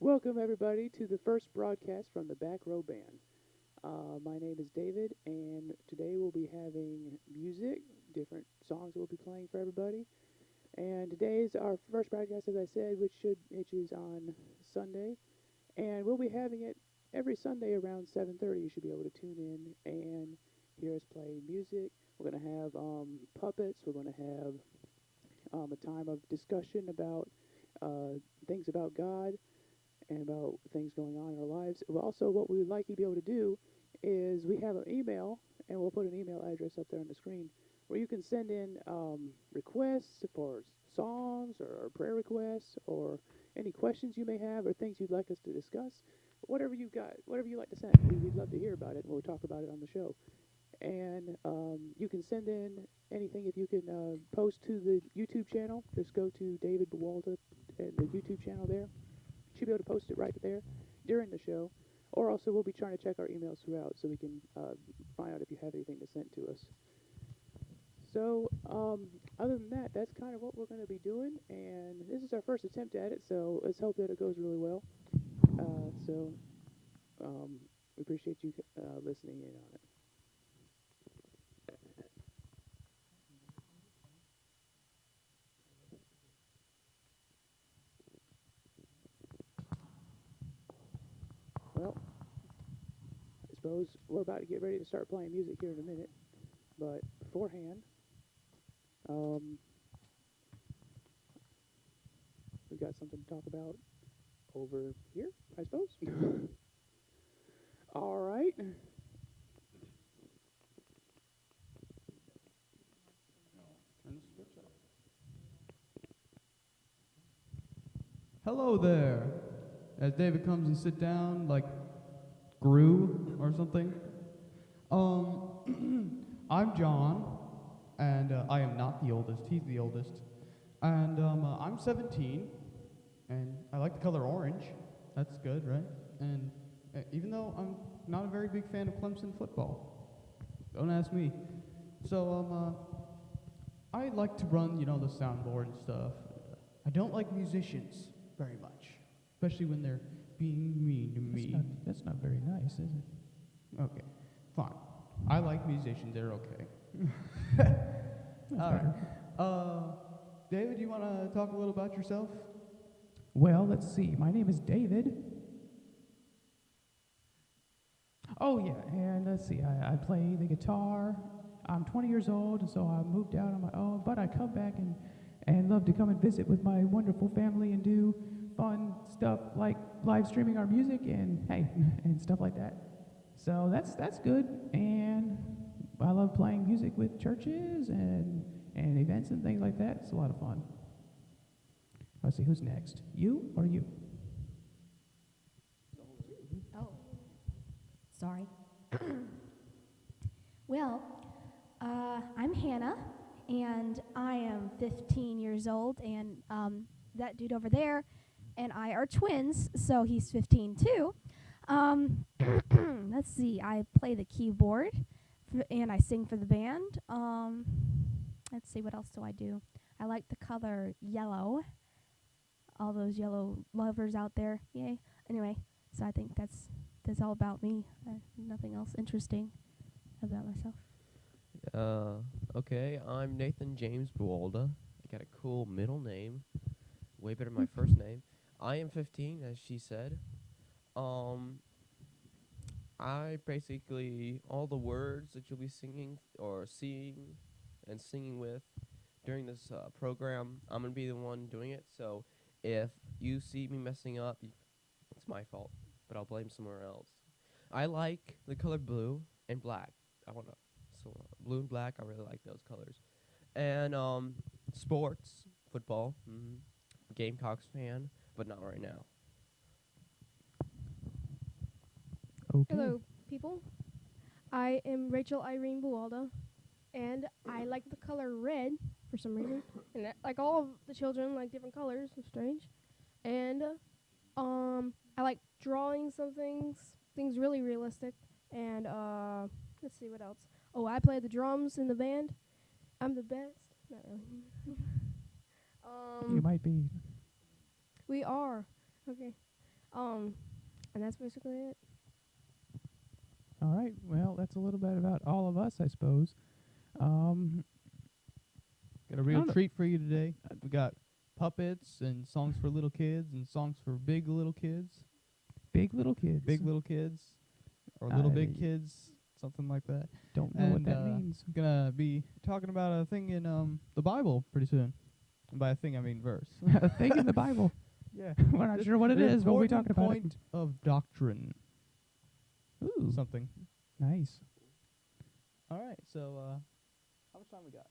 Welcome, everybody, to the first broadcast from the Back Row Band. My name is David, and today we'll be having music, different songs we'll be playing for everybody. And today is our first broadcast, as I said, which is on Sunday, and we'll be having it every Sunday around 7:30. You should be able to tune in and hear us play music. We're gonna have puppets. We're gonna have a time of discussion about uh, things about God and about things going on in our lives. Also, what we would like you to be able to do is we have an email, and we'll put an email address up there on the screen where you can send in requests for songs or prayer requests or any questions you may have or things you'd like us to discuss. Whatever you've got, whatever you like to send, we'd love to hear about it, and we'll talk about it on the show. And you can send in anything if you can post to the YouTube channel. Just go to David Buwalda and the YouTube channel there. Should be able to post it right there during the show. Or also, we'll be trying to check our emails throughout so we can find out if you have anything to send to us. So, other than that, that's kind of what we're going to be doing. And this is our first attempt at it, so let's hope that it goes really well. So, we appreciate you listening in on it. Well, I suppose we're about to get ready to start playing music here in a minute. But beforehand, um, we got something to talk about over here, I suppose. All right. Hello there. As David comes and sit down, like Gru or something. I'm John, and I am not the oldest. He's the oldest, and I'm 17, and I like the color orange. That's good, right? And even though I'm not a very big fan of Clemson football, don't ask me. So I like to run, the soundboard and stuff. I don't like musicians very much, especially when they're being mean to me. That's not very nice, is it? Okay, fine. I like musicians. They're okay. That's All better. right. David, you want to talk a little about yourself? Well, let's see. My name is David. Oh, yeah, and let's see. I play the guitar. I'm 20 years old, and so I moved out on my own, but I come back and love to come and visit with my wonderful family and do fun stuff like live streaming our music and, hey, and stuff like that. So that's good, and I love playing music with churches and events and things like that. It's a lot of fun. Let's see, who's next? You or you? Oh, sorry. Well, I'm Hannah, and I am 15 years old, and that dude over there and I are twins, so he's 15 too. Um, let's see, I play the keyboard, and I sing for the band. Let's see, what else do I do? I like the color yellow. All those yellow lovers out there, yay. Anyway, so I think that's all about me. Nothing else interesting about myself. Uh, okay, I'm Nathan James Buwalda. I got a cool middle name, way better than my first name. I am 15, as she said. Um, I basically, all the words that you'll be singing or seeing and singing with during this program, I'm going to be the one doing it. So if you see me messing up, it's my fault, but I'll blame somewhere else. I like the color blue and black. I want to, so blue and black, I really like those colors. And sports, football, Gamecocks fan, but not right now. Okay. Hello, people. I am Rachel Irene Buwalda, and I like the color red for some reason. And like all of the children like different colors. It's strange. And I like drawing some things really realistic. And let's see what else. Oh, I play the drums in the band. I'm the best. Not really. You might be. We are. Okay. And that's basically it. All right. Well, that's a little bit about all of us, I suppose. Um, Got a I real don't know. treat for you today. We got puppets and songs for little kids and songs for big little kids, big little kids. big little kids, or little big I kids, something like that. don't know what And that means. gonna be talking about a thing in the Bible pretty soon. And by a thing I mean verse. A thing in the Bible. Yeah. We're not sure what it An is, but we'll be important talking about it. point of doctrine. Ooh, Something. nice. All right. So how much time we got?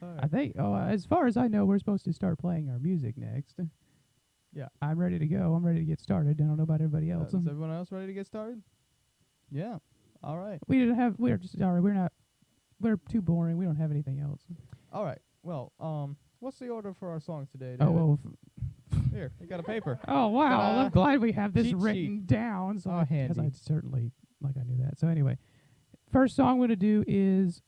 All I think, as far as I know, we're supposed to start playing our music next. Yeah. I'm ready to go. I'm ready to get started. I don't know about everybody else. Is everyone else ready to get started? Yeah. All right. We didn't have. We're just sorry. We're not. We're too boring. We don't have anything else. All right. Well, what's the order for our songs today, David? Oh well. Here, you got a paper. Oh wow! Ta-da. I'm glad we have this Cheat written down. So Oh, because I handy. certainly like I knew that. So anyway, first song we're gonna do is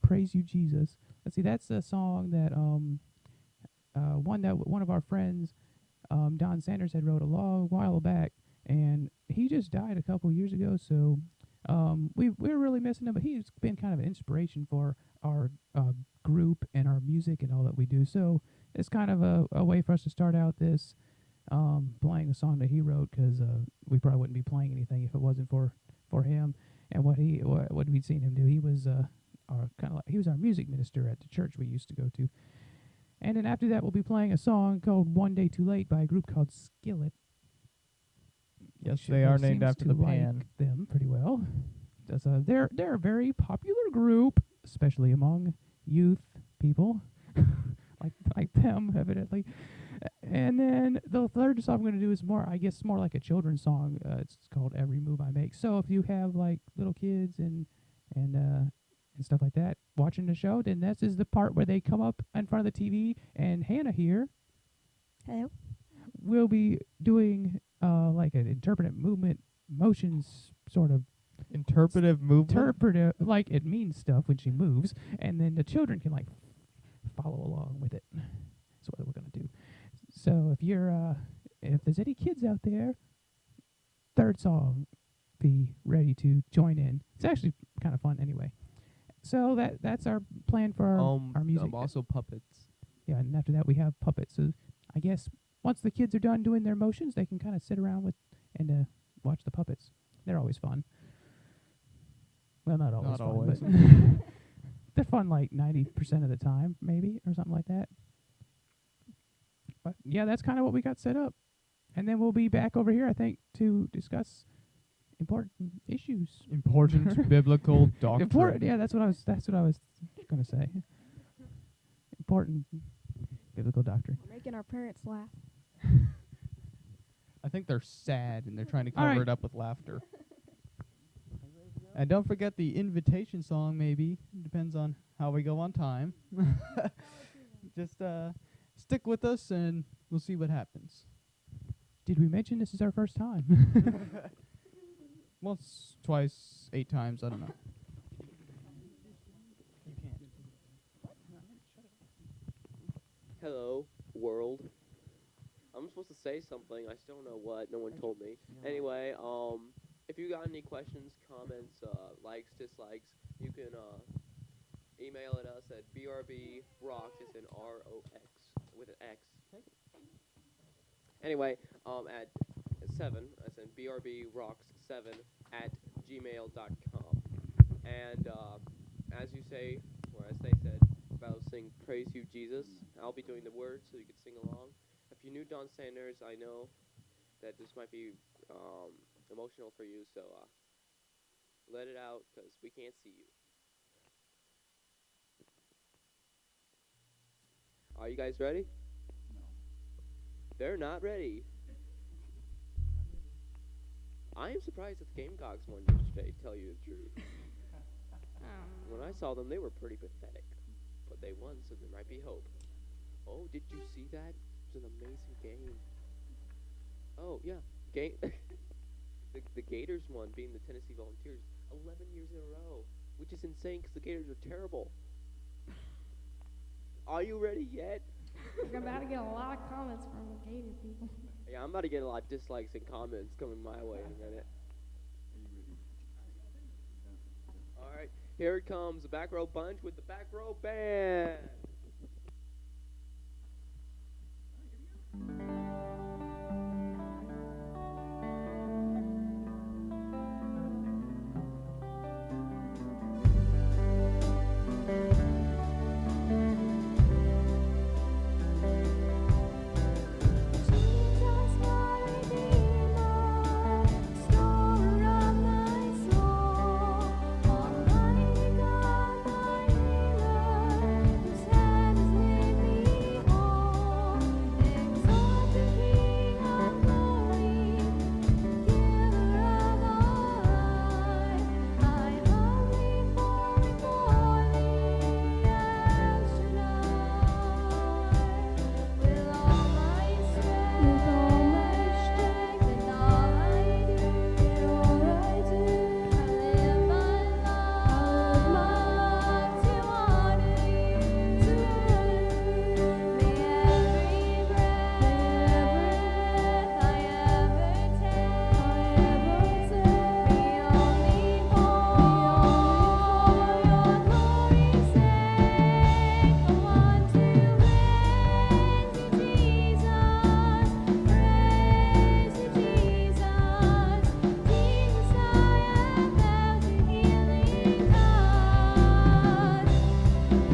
"Praise You Jesus." Let's see. That's a song that one of our friends, Don Sanders, had wrote a long while back, and he just died a couple years ago. So we're really missing him, but he's been kind of an inspiration for our group and our music and all that we do. So it's kind of a way for us to start out this playing a song that he wrote, because we probably wouldn't be playing anything if it wasn't for him and what we'd seen him do. He was he was our music minister at the church we used to go to. And then after that, we'll be playing a song called "One Day Too Late" by a group called Skillet. Yes, which, they are named seems after to the like pan. them pretty well. They're a very popular group, especially among youth people, like them evidently. And then the third song I'm going to do is more like a children's song. It's called "Every Move I Make." So if you have like little kids and stuff like that watching the show, then this is the part where they come up in front of the TV, and Hannah here Hello. will be doing like an interpretive movement, motions sort of Interpretive movement. interpretive, like it means stuff when she moves, and then the children can like follow along with it. That's what we're gonna do. So if there's any kids out there, third song, be ready to join in. It's actually kind of fun anyway. So that's our plan for our music. Also puppets. Yeah, and after that we have puppets. So I guess once the kids are done doing their motions, they can kind of sit around with and watch the puppets. They're always fun. Well, not always Not fun, always. but they're fun like 90% of the time, maybe, or something like that. But yeah, that's kind of what we got set up. And then we'll be back over here, I think, to discuss important issues. Important biblical doctrine. Important, yeah, that's what I was gonna say. Important biblical doctrine. We're making our parents laugh. I think they're sad and they're trying to All cover right. it up with laughter. And don't forget the invitation song, maybe. Depends on how we go on time. Just stick with us and we'll see what happens. Did we mention this is our first time? Once, twice, 8 times, I don't know. Hello, world. I'm supposed to say something. I still don't know what. No one told me. Anyway, if you got any questions, comments, likes, dislikes, you can email at us at brbrocks. It's an ROX with an X. Anyway, at 7. I said brbrocks7 at gmail.com. And as you say, or as they said, about sing "Praise You Jesus," I'll be doing the words so you can sing along. If you knew Don Sanders, I know that this might be emotional for you, so let it out, because we can't see you. Are you guys ready? No. They're not ready. I am surprised that the Gamecocks won yesterday, to tell you the truth. When I saw them, they were pretty pathetic. But they won, so there might be hope. Oh, did you see that? It was an amazing game. Oh, yeah. The Gators won, beating the Tennessee Volunteers 11 years in a row, which is insane because the Gators are terrible. Are you ready yet? We're about to get a lot of comments from the gated people. Yeah, I'm about to get a lot of dislikes and comments coming my way in a minute. All right, here it comes, the Back Row Bunch with the Back Row Band. Jesus, my Redeemer, Restorer of my soul, Almighty God, my Healer, whose hand has made me whole. Exalted King of glory, Giver of all life, I humbly fall before Thee as tonight. With all my strength, and all I do, I live my life to honor You. May every breath I ever take be only for Your glory's sake. I want to praise You, Jesus. Praise You, Jesus. Jesus, I have found Your healing touch.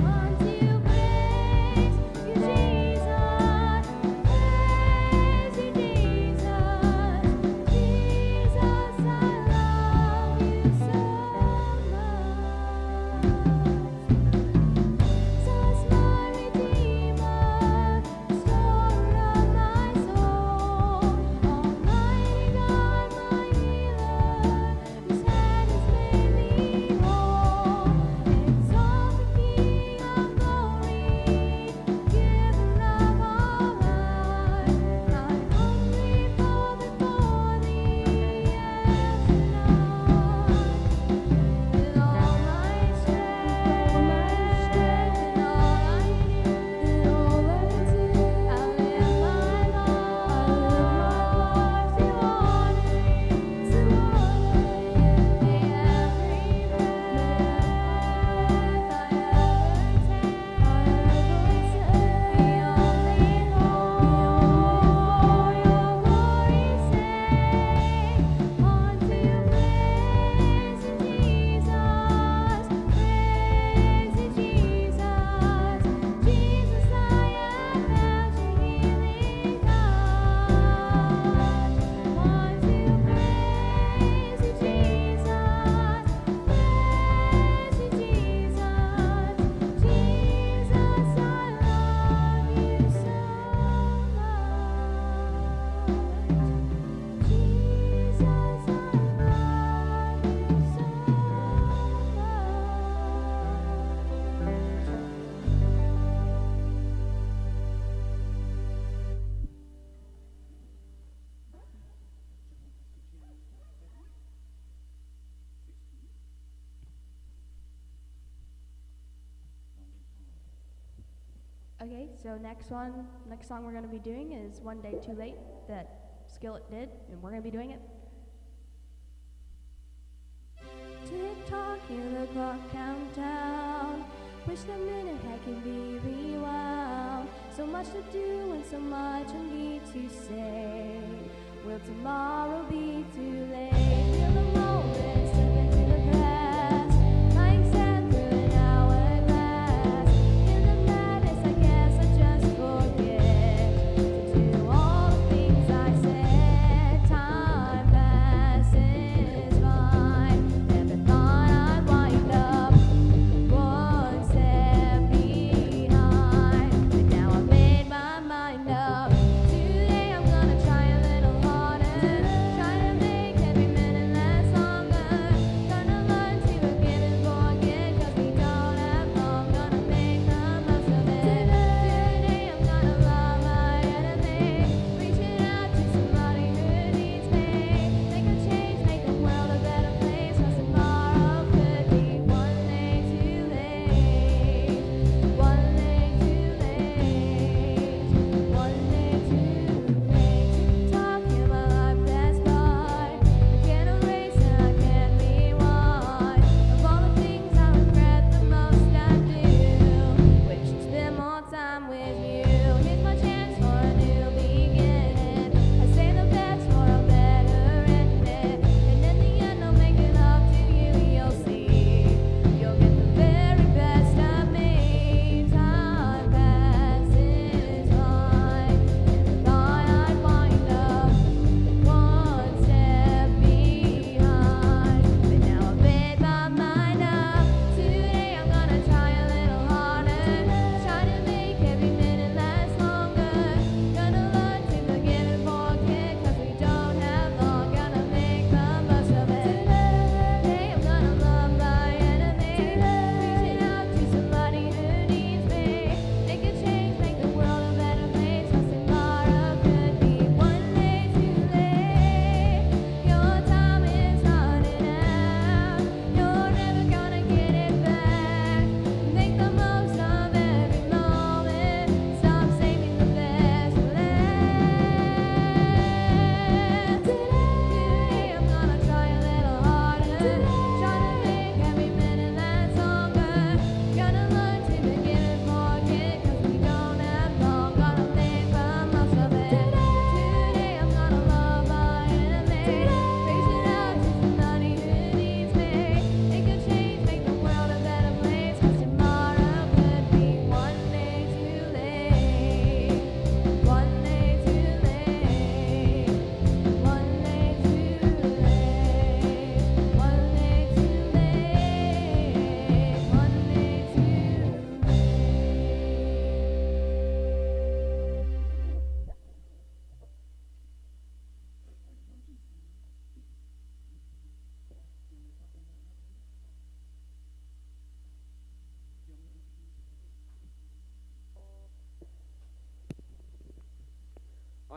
Want to praise You, Jesus. Praise You, Jesus. Jesus, I love You so much. Jesus, my Redeemer, Restorer of my soul, Almighty God, my Healer, whose hand has made me whole. Exalted King of glory, Giver of all life, I humbly fall before Thee as tonight. With all my strength, and all I do, I live my life to honor You. May every breath I ever take be only for Your glory's sake. Want to praise You, Jesus. Praise You, Jesus. Jesus, I have found Your healing touch. Want to praise You, Jesus. Praise You, Jesus. Jesus, I love You so much. Jesus, I love You so Okay, so next song we're going to be doing is One Day Too Late that Skillet did, and we're going to be doing it. Tick tock, hear the clock count down. Wish the minute had can be rewound. So much to do and so much I need to say. Will tomorrow be too late? Feel the moment slip into the past, like sand through an hourglass. In the madness, I guess I just forget to do all the things I said. Time passes by. Never thought I'd wind up one step behind, but now I've made my mind up. Today I'm gonna try a little harder, try to make every minute last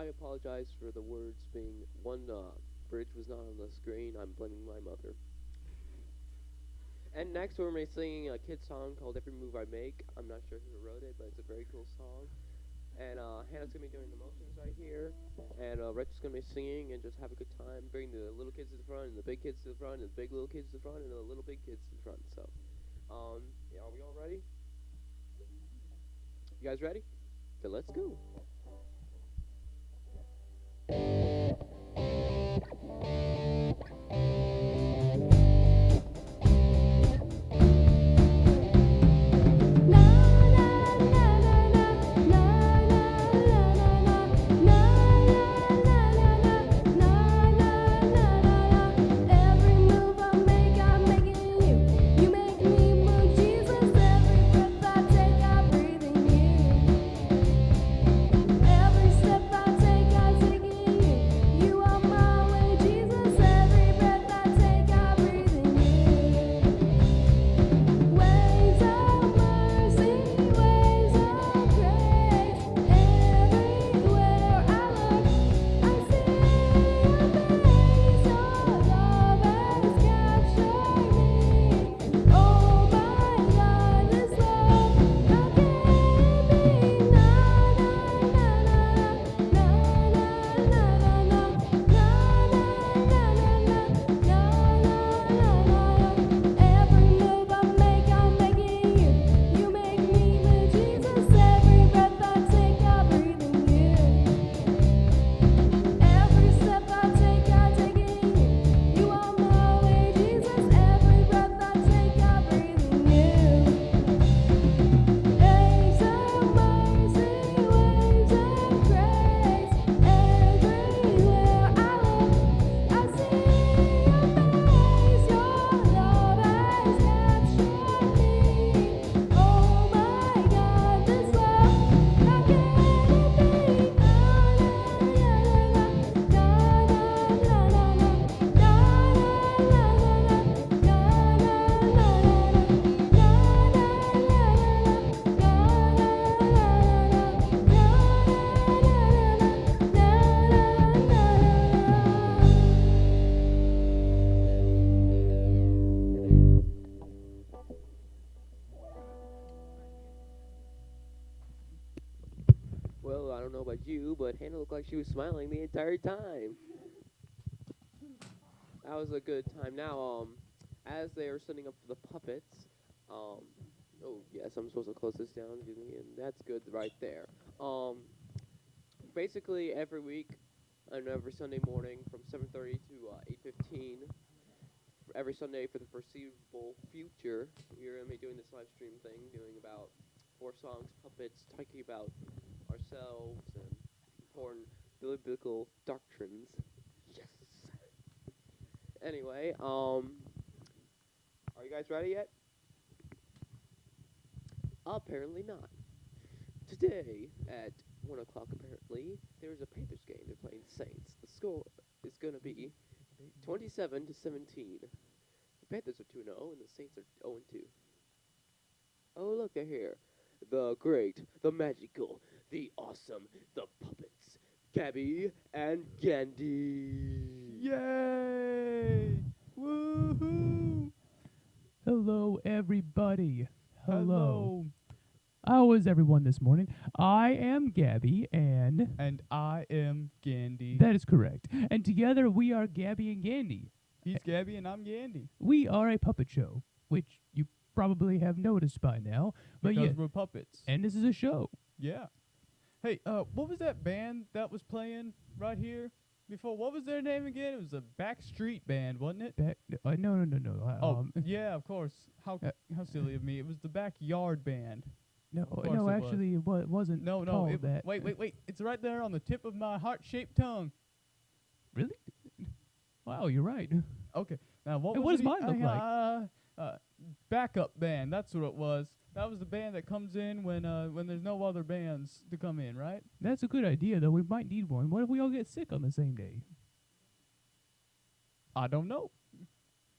I apologize for the words being one bridge was not on the screen. I'm blaming my mother. And next we're gonna be singing a kid song called "Every Move I Make." I'm not sure who wrote it, but it's a very cool song. And Hannah's gonna be doing the motions right here, and Rich is gonna be singing and just have a good time. Bring the little kids to the front, and the big kids to the front, and the big little kids to the front, and the little big kids to the front. So, yeah, are we all ready? You guys ready? Then let's go. Every move I make, I'm making you. You make me move, Jesus. Every breath I take, I breathe in you. Every step I take, I take in you. You are my way, Jesus. Every breath I take, I breathe in you. Waves of mercy, waves of grace. Everywhere I look, I see your face. Your love has captured me. Oh my God, this love, how can it be? Na na na na na na na na na. Every move I make, I'm making you. You make me move, Jesus. Every breath I take, I breathe in you. Every step I take in you. You are my way, Jesus. Every breath I take, I breathe in you. Waves of mercy, waves of grace. Everywhere I look, I see your face. Your love has captured me. Oh my God, this love, how can it be? Well, I don't know about you, but Hannah looked like she was smiling the entire time. That was a good time. Now, as they are setting up the puppets, um, oh yes, I'm supposed to close this down, and that's good right there. Um, basically every week and every Sunday morning from 7:30 to 8:15, every Sunday for the foreseeable future, we're gonna be doing this live stream thing, doing about 4 songs, puppets, talking about ourselves and important biblical doctrines. Yes. Anyway, are you guys ready yet? Apparently not. Today at 1 o'clock, apparently there's a Panthers game. They're playing Saints. The score is gonna be 27-17. The Panthers are 2-0 and the Saints are 0-2. Oh look, they're here. The great, the magical, the awesome, the puppets, Gabby and Gandhi. Yay! Woohoo! Hello, everybody. Hello. How is everyone this morning? I am Gabby, and And I am Gandhi. that is correct. And together we are Gabby and Gandy. He's Gabby and I'm Gandhi. We are a puppet show, which you probably have noticed by now. But Because yeah, we're puppets. and this is a show. Yeah. Hey, what was that band that was playing right here before? What was their name again? It was a Backstreet Band, wasn't it? No. Oh, yeah, of course. How silly of me. It was the Backyard Band. No, course no, it was. actually, it wasn't No, called it, that. wait. It's right there on the tip of my heart-shaped tongue. Really? Wow, you're right. Okay. Now, what And was what does it? mine look like? Backup Band. That's what it was. That was the band that comes in when there's no other bands to come in, right? That's a good idea, though. We might need one. What if we all get sick on the same day? I don't know.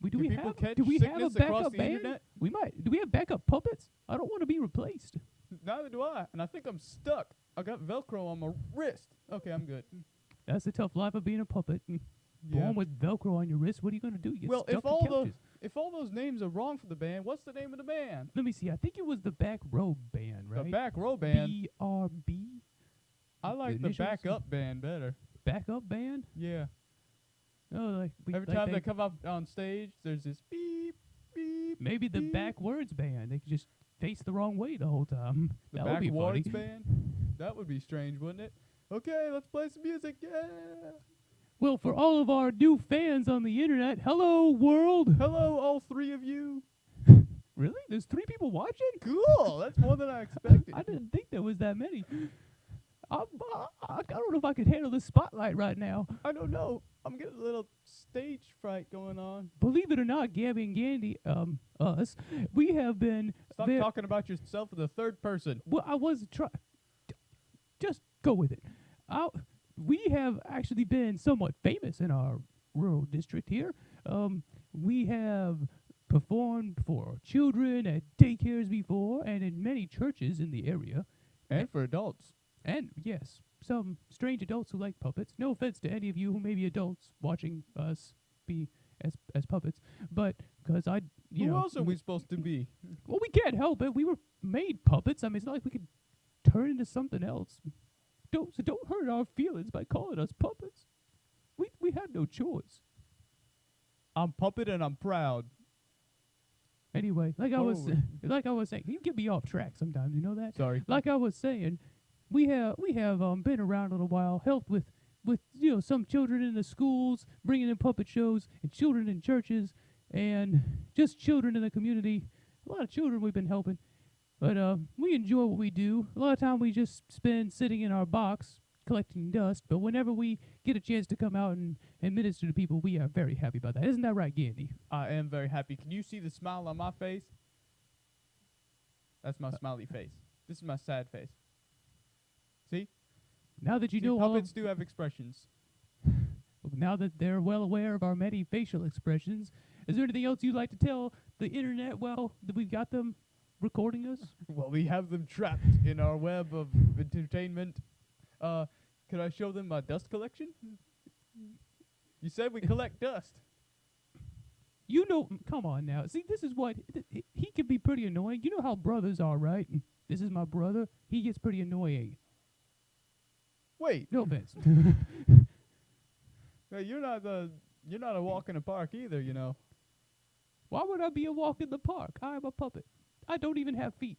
Do Do we people have catch do we have a sickness across backup the band? internet? We might. Do we have backup puppets? I don't want to be replaced. Neither do I, and I think I'm stuck. I got Velcro on my wrist. Okay, I'm good. That's the tough life of being a puppet. Born with Velcro on your wrist, what are you going to do? You get Well, stuck to couches. if all those names are wrong for the band, what's the name of the band? Let me see. I think it was the Back Row Band, right? The Back Row Band. BRB? I like the initials? Backup Band better. Backup Band? Yeah. Oh, like Every like time they come up on stage, there's this beep, beep. maybe the beep. Backwards Band. They could just face the wrong way the whole time. The That would be funny. Backwards Band. That would be strange, wouldn't it? Okay, let's play some music. Yeah. Well, for all of our new fans on the internet, hello world. Hello, all three of you. Really? There's 3 people watching? Cool. That's more than I expected. I didn't think there was that many. I don't know if I could handle this spotlight right now. I don't know. I'm getting a little stage fright going on. Believe it or not, Gabby and Gandy, us, we have been. Stop talking about yourself in the third person. Well, I was just go with it. We have actually been somewhat famous in our rural district here. We have performed for children at daycares before, and in many churches in the area. And for adults. And yes, some strange adults who like puppets. No offense to any of you who may be adults watching us be as puppets, but because Who else are we supposed to be? Well, we can't help it. We were made puppets. I mean, it's not like we could turn into something else. Don't hurt our feelings by calling us puppets. We had no choice. I'm puppet and I'm proud. Anyway, like I was saying, you get me off track sometimes. You know that? Sorry. Like I was saying, we have been around a little while, helped with some children in the schools, bringing in puppet shows, and children in churches, and just children in the community. A lot of children we've been helping. But we enjoy what we do. A lot of time we just spend sitting in our box collecting dust. But whenever we get a chance to come out and minister to people, we are very happy about that. Isn't that right, Gandy? I am very happy. Can you see the smile on my face? That's my smiley face. This is my sad face. See? Now that you See, know all, puppets do have expressions. now that they're well aware of our many facial expressions, is there anything else you'd like to tell the internet? Well, that we've got them recording us. Well, we have them trapped in our web of entertainment. Could I show them my dust collection? You said we collect dust. You know, come on now. See, this is what he can be pretty annoying. You know how brothers are, right? This is my brother. He gets pretty annoying. Wait, No offense. hey, you're not a walk in the park either, you know. Why would I be a walk in the park? I am a puppet. I don't even have feet.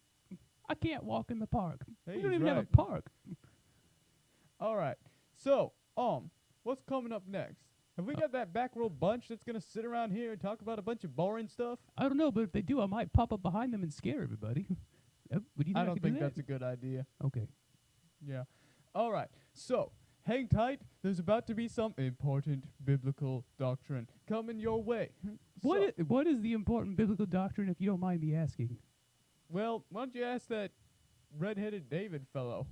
I can't walk in the park. Hey, We don't he's even have right. a park. All right. So, what's coming up next? Have we got that back row bunch that's gonna sit around here and talk about a bunch of boring stuff? I don't know, but if they do, I might pop up behind them and scare everybody. Would you think I don't could do think that? that's a good idea. Okay. Yeah. All right. So, hang tight. There's about to be some important biblical doctrine coming your way. What is the important biblical doctrine, if you don't mind me asking? Well, why don't you ask that red-headed David fellow?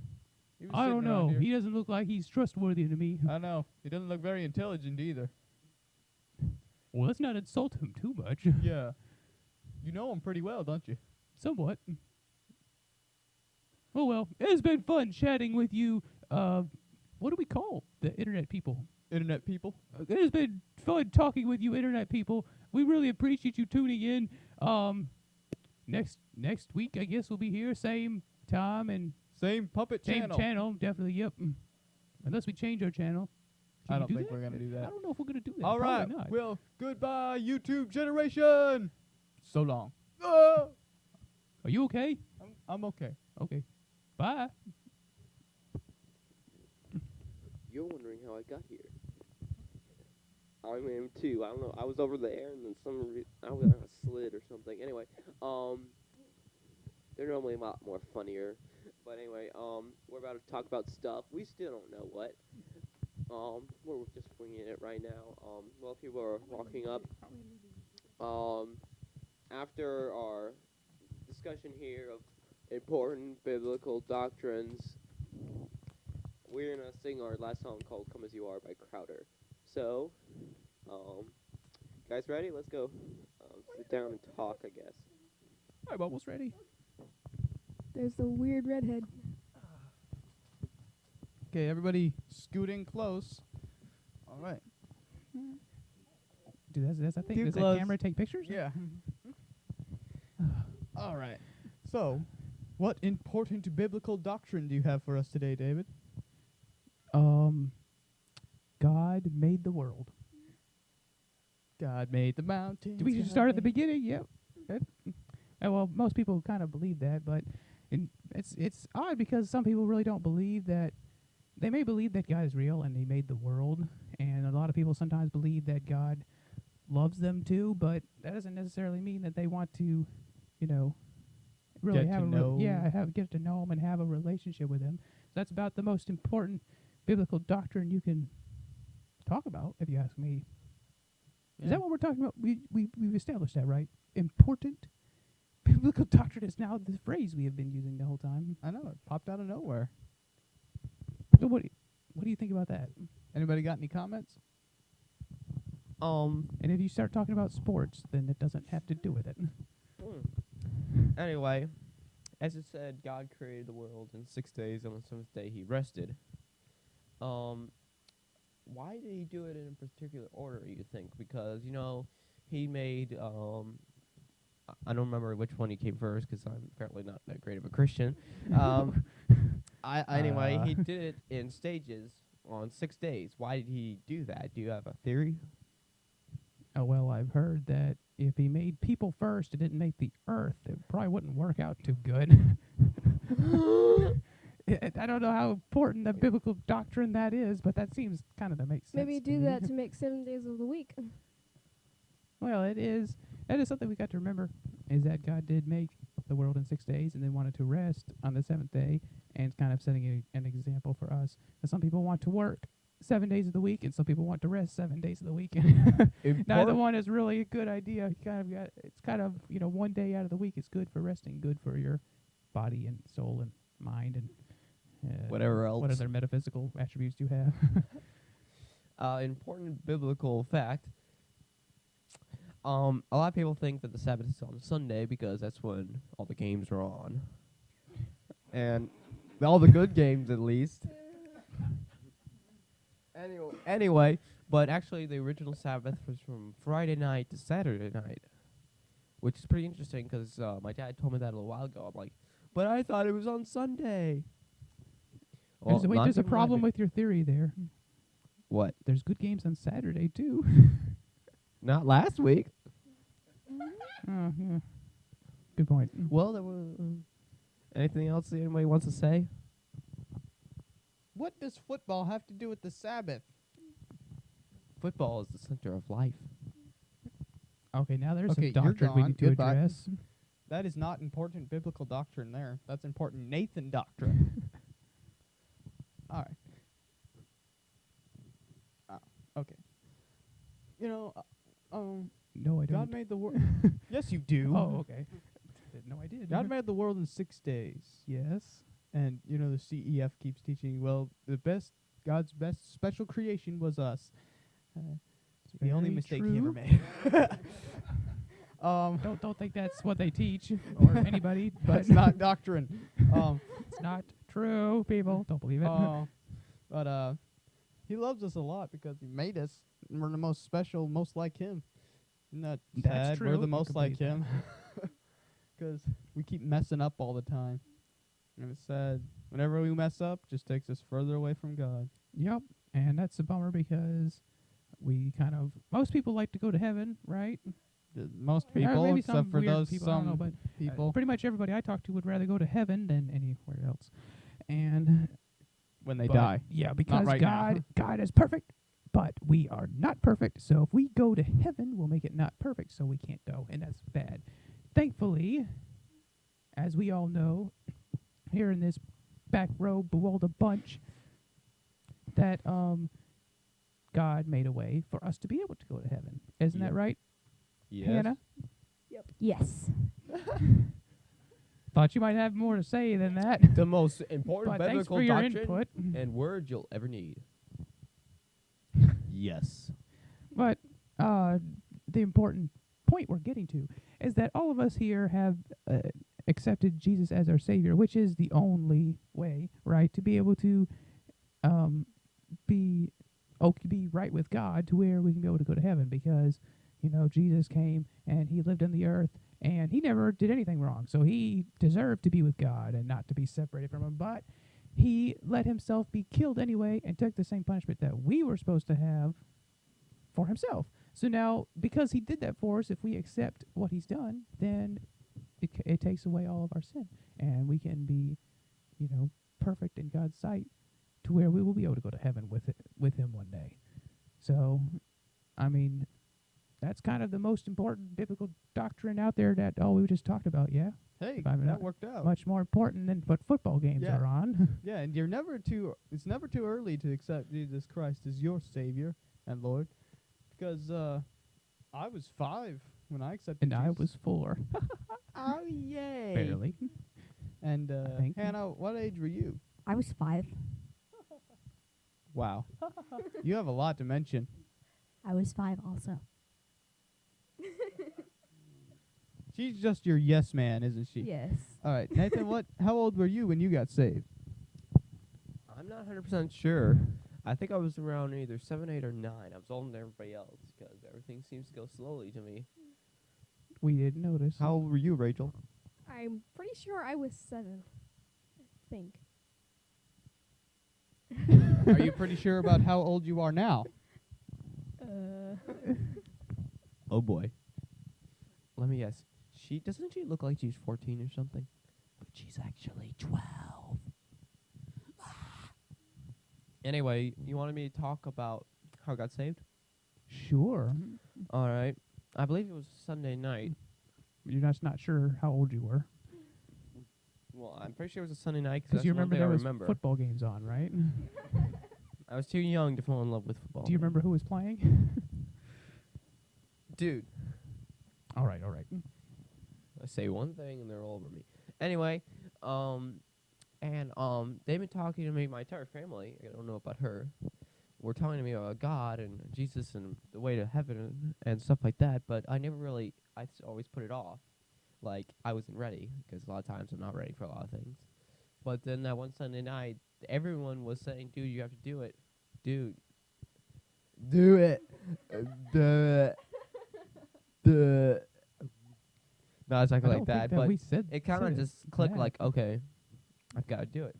He was I don't sitting around know. here. He doesn't look like he's trustworthy to me. I know. He doesn't look very intelligent either. Well, let's not insult him too much. Yeah. You know him pretty well, don't you? Somewhat. Oh well, it's been fun chatting with you. What do we call the internet people? Internet people. It has been fun talking with you, internet people. We really appreciate you tuning in. Next week, I guess we'll be here, same time and Same puppet same channel. channel. Definitely, yep. Unless we change our channel. Can I we don't do think that? we're gonna do I that. don't know if we're gonna do that. All right. Probably not. Well, goodbye, YouTube generation. So long. Ah! Are you okay? I'm okay. Okay. Bye. You're wondering how I got here. I am too. I don't know. I was over there, and then I was on a slid or something. Anyway, they're normally a lot more funnier. But anyway, we're about to talk about stuff. We still don't know what. We're just winging it right now. Well, people are walking up. After our discussion here of important biblical doctrines, we're gonna sing our last song called "Come As You Are" by Crowder. So, guys, ready? Let's go. Sit down and talk, I guess. I'm almost ready. There's the weird redhead. Okay, everybody scooting close. All right. Dude, that's I think. Too Does close. that camera take pictures? Yeah. All right. So, what important biblical doctrine do you have for us today, David? God made the world. God made the mountains. Do we just God start at the made- beginning? Yep. Well, most people kind of believe that, but it's odd because some people really don't believe that. They may believe that God is real and He made the world, and a lot of people sometimes believe that God loves them too, but that doesn't necessarily mean that they want to, really Get have to know. get to know Him and have a relationship with Him. That's about the most important biblical doctrine you can talk about, if you ask me. Is that what we're talking about? We've established that, right? Important biblical doctrine is now the phrase we have been using the whole time. I know, it popped out of nowhere. So what do you think about that? Anybody got any comments? Um. And if you start talking about sports, then it doesn't have to do with it. Anyway, as it said, God created the world in 6 days. On the seventh day, He rested. Why did He do it in a particular order? You think? Because He made. I don't remember which one He came first because I'm apparently not that great of a Christian. Anyway, He did it in stages on 6 days. Why did He do that? Do you have a theory? Oh, well, I've heard that if He made people first and didn't make the earth, it probably wouldn't work out too good. I don't know how important the biblical doctrine that is, but that seems kind of to make sense. Maybe to do me. that to make 7 days of the week. Well, that is something we got to remember, is that God did make the world in 6 days and then wanted to rest on the seventh day, and it's kind of setting an example for us. And some people want to work 7 days of the week, and some people want to rest 7 days of the week. Neither one is really a good idea. It's kind of 1 day out of the week is good for resting, good for your body and soul and mind and Whatever else. What other metaphysical attributes do you have? Important biblical fact. A lot of people think that the Sabbath is on Sunday because that's when all the games are on. And all the good games, at least. Anyway, but actually the original Sabbath was from Friday night to Saturday night, which is pretty interesting because my dad told me that a little while ago. I'm like, but I thought it was on Sunday. There's lot of a people problem have it. with your theory there. What? There's good games on Saturday, too. Not last week. Oh, yeah. Good point. Well, there was anything else that anybody wants to say? What does football have to do with the Sabbath? Football is the center of life. Okay, now there's Okay, some you're doctrine we gone. need to Goodbye. address. That is not important biblical doctrine there. That's important Nathan doctrine. All right. Okay. No, I don't. God made the world. Yes, you do. Oh, okay. No, I did. God made the world in 6 days. Yes. And the CEF keeps teaching, well, God's best special creation was us. It's the only Very mistake he ever true. made. Don't think that's what they teach or anybody, but That's not doctrine. it's not true, people. Don't believe it. But he loves us a lot because he made us. And we're the most special, most like him. Isn't that That's sad? true. We're the You most can like believe him. Because we keep messing up all the time. And it's sad. Whenever we mess up, just takes us further away from God. Yep. And that's a bummer because most people like to go to heaven, right? Most Or people, maybe except some for weird those people, I don't know, but people, pretty much everybody I talk to would rather go to heaven than anywhere else. And when they but- die. Yeah, because right now. God is perfect, but we are not perfect. So if we go to heaven, we'll make it not perfect, so we can't go, and that's bad. Thankfully, as we all know, here in this back row Buwalda bunch, that God made a way for us to be able to go to heaven. Isn't that right, Hannah? Yes. Thought you might have more to say than that. The most important But thanks biblical for your doctrine input. and words you'll ever need. Yes. But the important point we're getting to is that all of us here have accepted Jesus as our Savior, which is the only way, right, to be able to um, be right with God to where we can be able to go to heaven because Jesus came and he lived on the earth and he never did anything wrong, so he deserved to be with God and not to be separated from him. But he let himself be killed anyway and took the same punishment that we were supposed to have for himself. So now, because he did that for us, if we accept what he's done, then it takes away all of our sin, and we can be, perfect in God's sight, to where we will be able to go to heaven with him one day. So, I mean, that's kind of the most important biblical doctrine out there that we just talked about. Yeah, Hey, I mean, that worked out. much more important than what football games Yeah. are on. Yeah, and it's never too early to accept Jesus Christ as your Savior and Lord. Because I was 5 when I accepted And Jesus. I was 4, Oh, yay. barely. And I think. Hannah, what age were you? I was 5. Wow. You have a lot to mention. I was 5 also. She's just your yes man, isn't she? Yes. All right, Nathan, how old were you when you got saved? I'm not 100% sure. I think I was around either 7, 8, or 9. I was older than everybody else because everything seems to go slowly to me. We didn't notice. How old were you, Rachel? I'm pretty sure I was 7. I think. Are you pretty sure about how old you are now? Oh boy. Let me guess. Doesn't she look like she's 14 or something? But she's actually 12. Anyway, you wanted me to talk about how I got saved? Sure. All right. I believe it was Sunday night. You're just not sure how old you were. Well, I'm pretty sure it was a Sunday night Because because you that's one remember thing there I was remember. football games on, right? I was too young to fall in love with football. Do you remember who was playing? Dude, all right. I say one thing and they're all over me. Anyway, they've been talking to me, my entire family. I don't know about her. Were talking to me about God and Jesus and the way to heaven and stuff like that. But I never really. Always put it off. Like I wasn't ready because a lot of times I'm not ready for a lot of things. But then that one Sunday night, everyone was saying, "Dude, you have to do it, dude. Do it, do it, do it." Not exactly I like don't think that, but we said it kind of said just clicked that. like, okay, I've got to do it.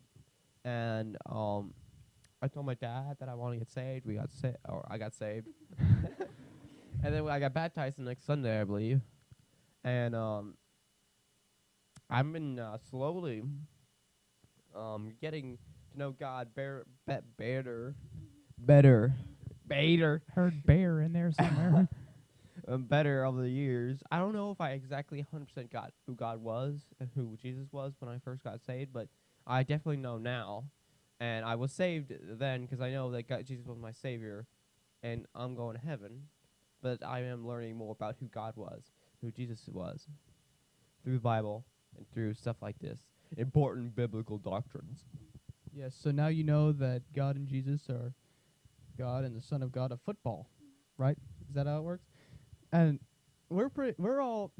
And I told my dad that I want to get saved. I got saved. And then I got baptized the next Sunday, I believe. And I've been slowly getting to know God better, Heard bear in there somewhere. better over the years. I don't know if I exactly 100% got who God was and who Jesus was when I first got saved, but I definitely know now. And I was saved then because I know that Jesus was my Savior, and I'm going to heaven. But I am learning more about who God was, who Jesus was, through the Bible and through stuff like this. Important biblical doctrines. Yes, so now you know that God and Jesus are God and the Son of God of football, right? Is that how it works? And we were all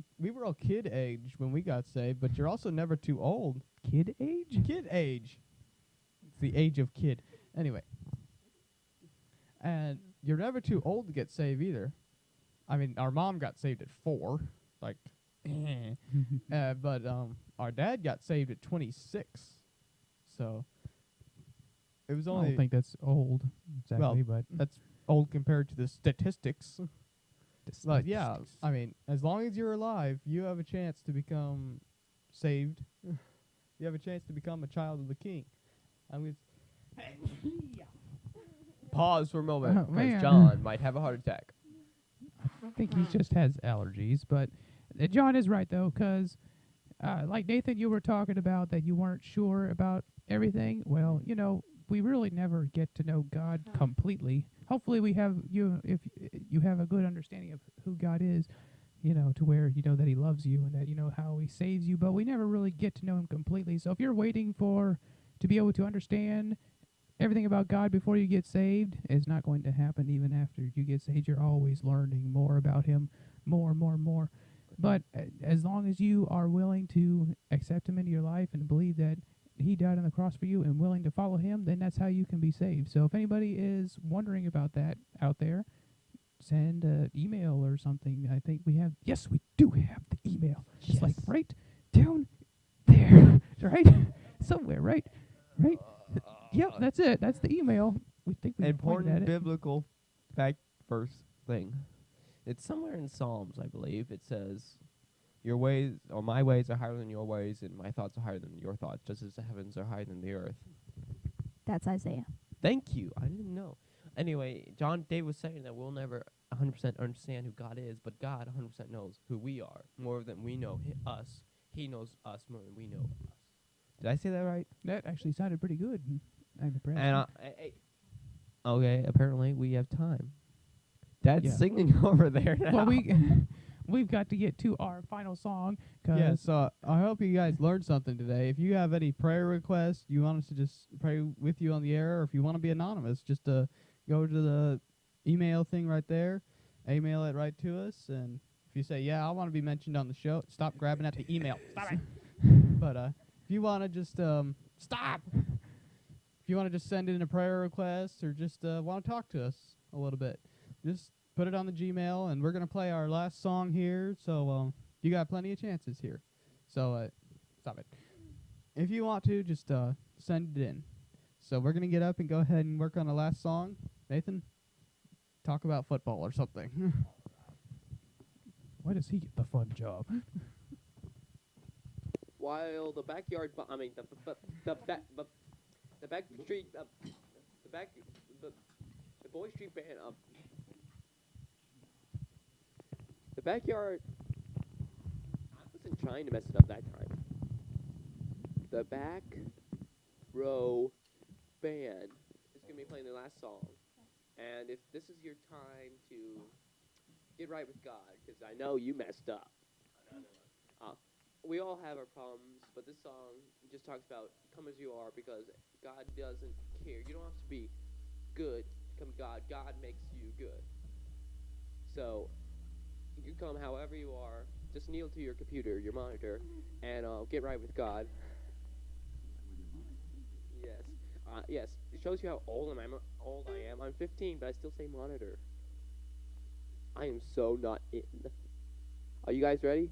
kid age when we got saved, but you're also never too old. Kid age? Kid age. It's the age of kid. Anyway. And you're never too old to get saved either. I mean, our mom got saved at 4, like, but our dad got saved at 26. So it was I only don't think that's old exactly, but that's old compared to the statistics. But yeah, I mean, as long as you're alive, you have a chance to become saved. You have a chance to become a child of the King. I mean, Pause for a moment, Oh, because man. John might have a heart attack. I think he just has allergies. But John is right, though, because like Nathan, you were talking about that you weren't sure about everything. Well, we really never get to know God completely. Hopefully we have if you have a good understanding of who God is, to where you know that he loves you and that you know how he saves you, but we never really get to know him completely. So if you're waiting to be able to understand everything about God before you get saved, it's not going to happen. Even after you get saved, you're always learning more about him, more. But as long as you are willing to accept him into your life and believe that he died on the cross for you and willing to follow him, then that's how you can be saved. So if anybody is wondering about that out there, send an email or something. I think we have, yes, we do have the email. It's like Yes. right down there, right? Somewhere, right? Right? Yep, that's it. That's the email. We think we pointed Important at it. biblical fact first thing. It's somewhere in Psalms, I believe. It says, "Your ways or my ways are higher than your ways, and my thoughts are higher than your thoughts, just as the heavens are higher than the earth." That's Isaiah. Thank you. I didn't know. Anyway, John Dave was saying that we'll never 100% understand who God is, but God 100% knows who we are more than we know us. He knows us more than we know us. Did I say that right? That actually sounded pretty good. I'm impressed. And okay, apparently we have time. Dad's Yeah. singing over there now. Well, we've got to get to our final song. Yeah, so I hope you guys learned something today. If you have any prayer requests, you want us to just pray with you on the air, or if you want to be anonymous, just go to the email thing right there, email it right to us, and if you say, yeah, I want to be mentioned on the show, stop grabbing at the email. Stop it. But if you want to just, stop! If you want to just send in a prayer request or just want to talk to us a little bit, just put it on the Gmail, and we're going to play our last song here, so you got plenty of chances here. So stop it. If you want to, just send it in. So we're going to get up and go ahead and work on the last song. Nathan, talk about football or something. Why does he get the fun job? While the backyard, the back street, the Boy Street Band, the backyard. I wasn't trying to mess it up that time. The back row band is gonna be playing their last song, and if this is your time to get right with God, because I know you messed up. We all have our problems, but this song just talks about come as you are, because God doesn't care. You don't have to be good to come to God. God makes you good. So you come however you are. Just kneel to your computer, your monitor, and get right with God. Yes. Yes. It shows you how old I am. I'm 15, but I still say monitor. I am so not in. Are you guys ready?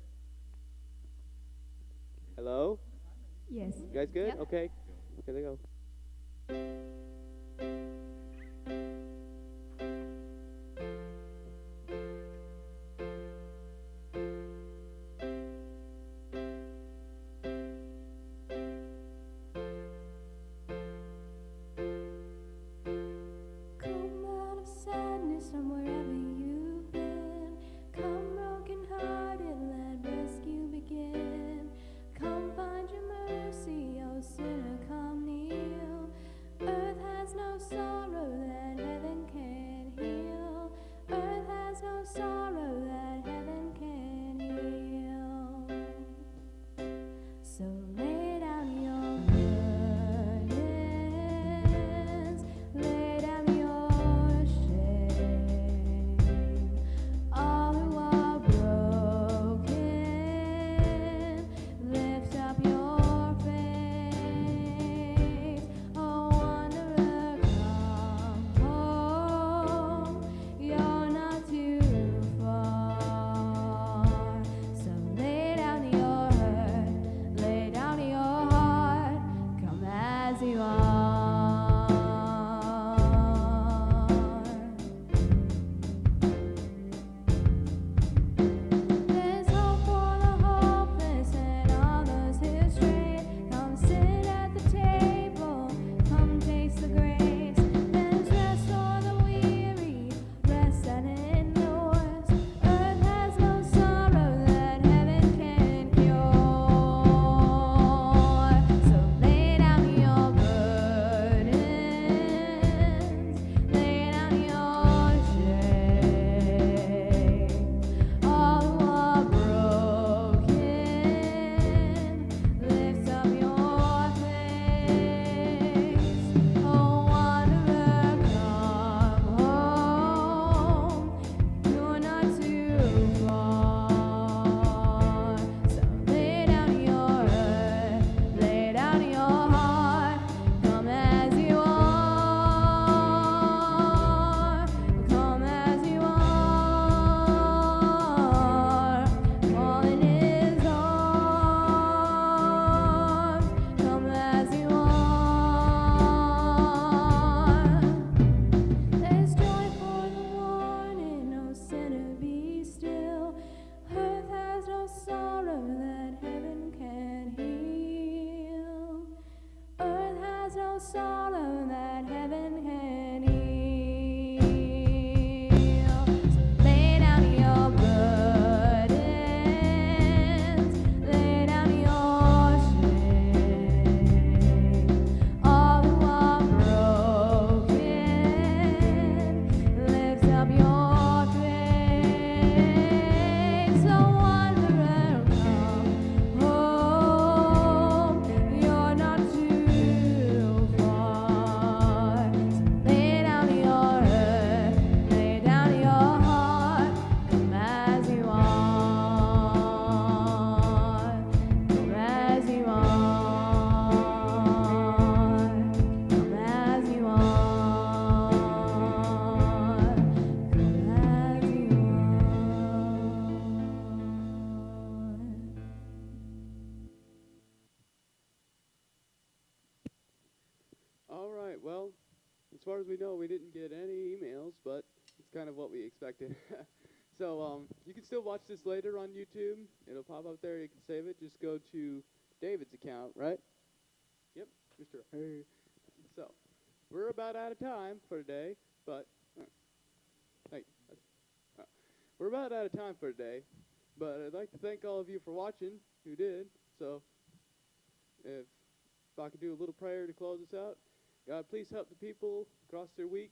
Hello? Yes. You guys good? Yep. Okay. Here they go. Come out of sadness from wherever you've been. Come broken hearted, let rescue begin. Come find your mercy, oh sinner, come kneel. Earth has no sorrow. as far as we know, we didn't get any emails, but it's kind of what we expected. So you can still watch this later on YouTube. It'll pop up there. You can save it. Just go to David's account, right? Yep, Mr. Hey. So we're about out of time for today, but hey, we're about out of time for today. But I'd like to thank all of you for watching who did. So if I could do a little prayer to close us out. God, please help the people across their week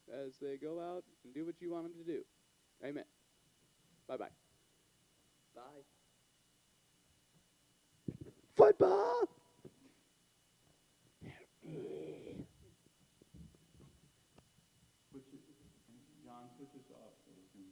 as they go out and do what you want them to do. Amen. Bye-bye. Bye. Football! John, switch us off so we can